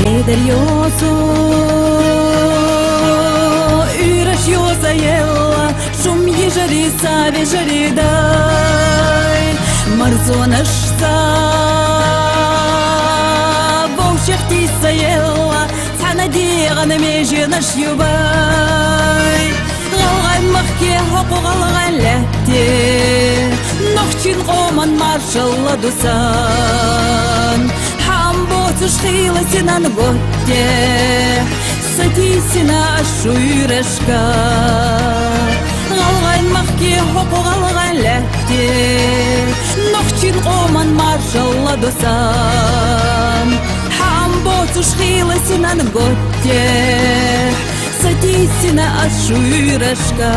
Deryosu Üraş yoza yella Şum yejari savi jari day Marzonashta Vovşehtisa yella Sana diğana mejinaş yubay Galgay mahki hoku galgay lehti Nohçin qoman marşalla dusan Шхила сина на готе, сати сина шуйрешка. Галгай махки хопо галгай лехте, нохчин оман маршалла досан. Хамбо шхила сина на готе, сати сина шуйрешка.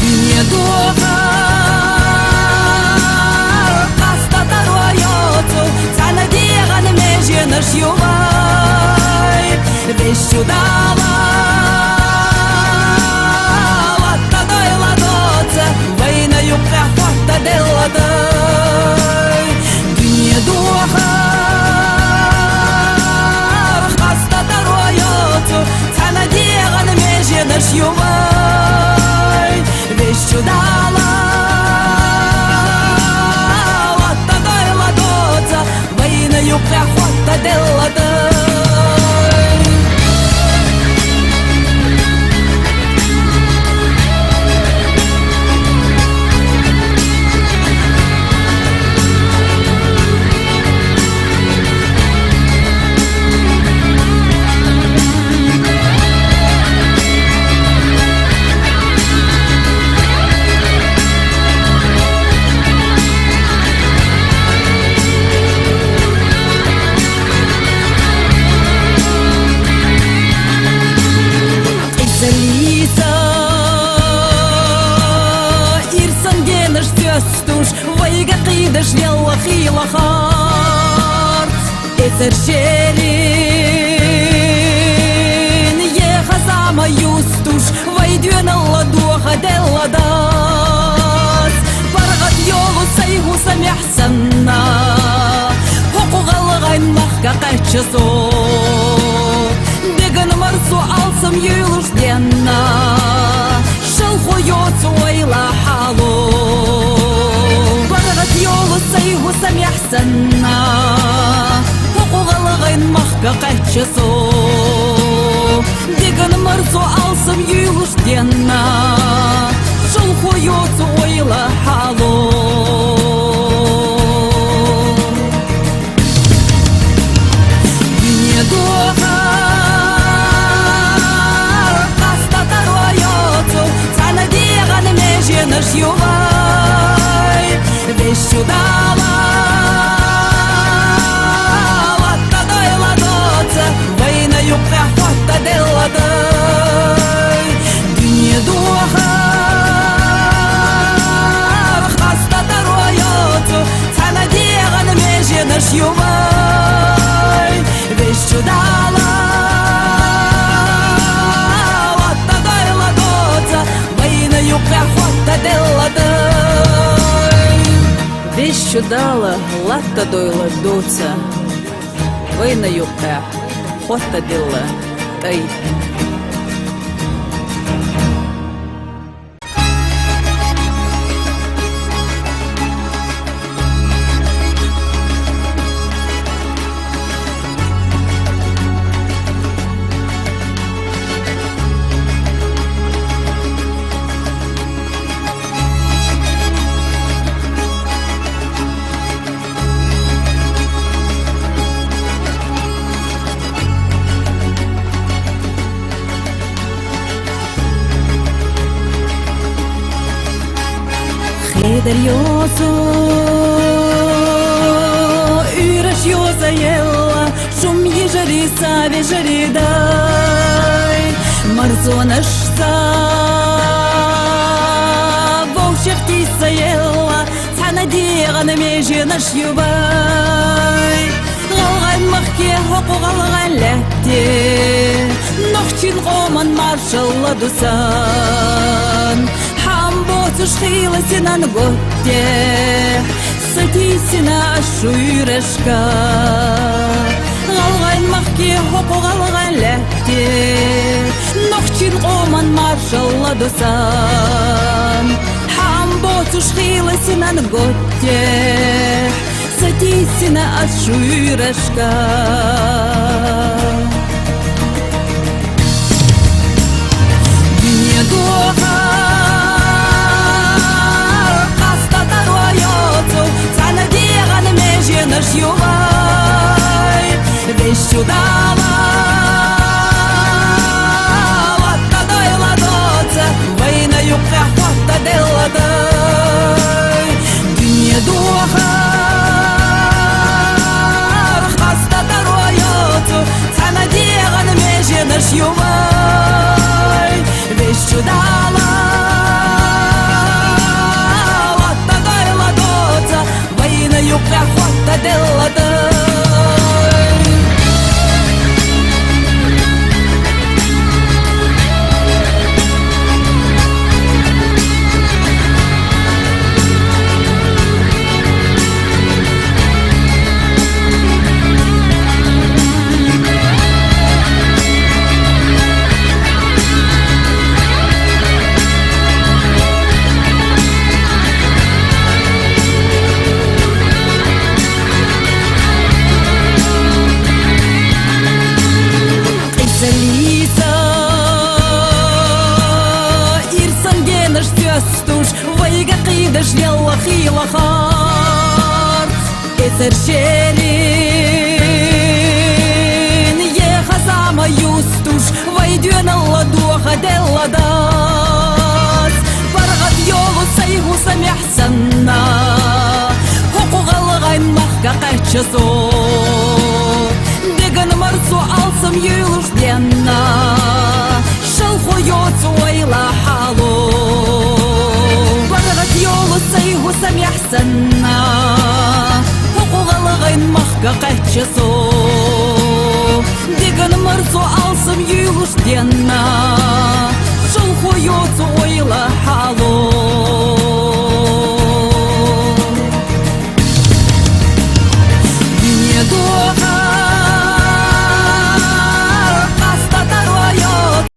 Мне духа Наш ювай, весь чудава, лата дай ладоца, война юбка хота деладай, гне духа, хаста тароёцу, цана деган меже наш ювай, весь чудава. Юбка хота деладай. Вайга қидаш ялла хила харт Эсер шерин Ехазама юстуш Вайдюн алла духа делладас Баргат йолу сайгу самяхсанна Хоку галгайн махка қачасо Беган марсу алсам юлуш денна Шалху йоцу айла хало يولو سيهو سميح سنة فوقو غلغين مخكا قاتشسو ديگن مرزو алсам يولوش دينا شلخو يوتو ويلا حالو دنيا دوها قاستا تارو يوتو تانا ديغن ميجينش يوباي Весь чудава, лата дай ладоца, война юбка хота деладай. Гне духа, хаста тароёцу, цана деган меже наш ювай. Весь чудава, лата дай ладоца, война юбка хота деладай. Весь чудала, лата дойла доца, война юбка, хота дела, тай. Deryosu Üraş yoza yella Şum yejari savi jari day Marzonashta Vovşehtisa yella Sana diğana mejinaş yubay Galgay mahki hoku galgay lehti Nohçin qoman marşalla dusan Шхила сина на готе, Сатисина шуйрешка Алгайн махки хопо алгайн ләхте Нохчин оман маршалла досан Хамбо тушхила синан готте Сатисина шуйрешка Дүния духа Наш ювай, весь чудава, лата дай ладоца, война юбка хвата деладай, дүния духа, хаста даруайоцу, цана деган меже наш ювай, весь чудава. Юбка хвата деладай Вайга қидаш ялла хила харт Эсер шерин Ехазама юстуш Вайдюн алла духа делладас Баргат йолу сайгу самяхсанна Хукуг алгайн махка қачасо Деган марсу алсам юлуш денна Шалху йоцу ойла хало Сайгу самяхсанна Хукуг алгайн махка қачасо Деган марсу алсам юлуш денна Шалху йоцу ойла хало Дүния духа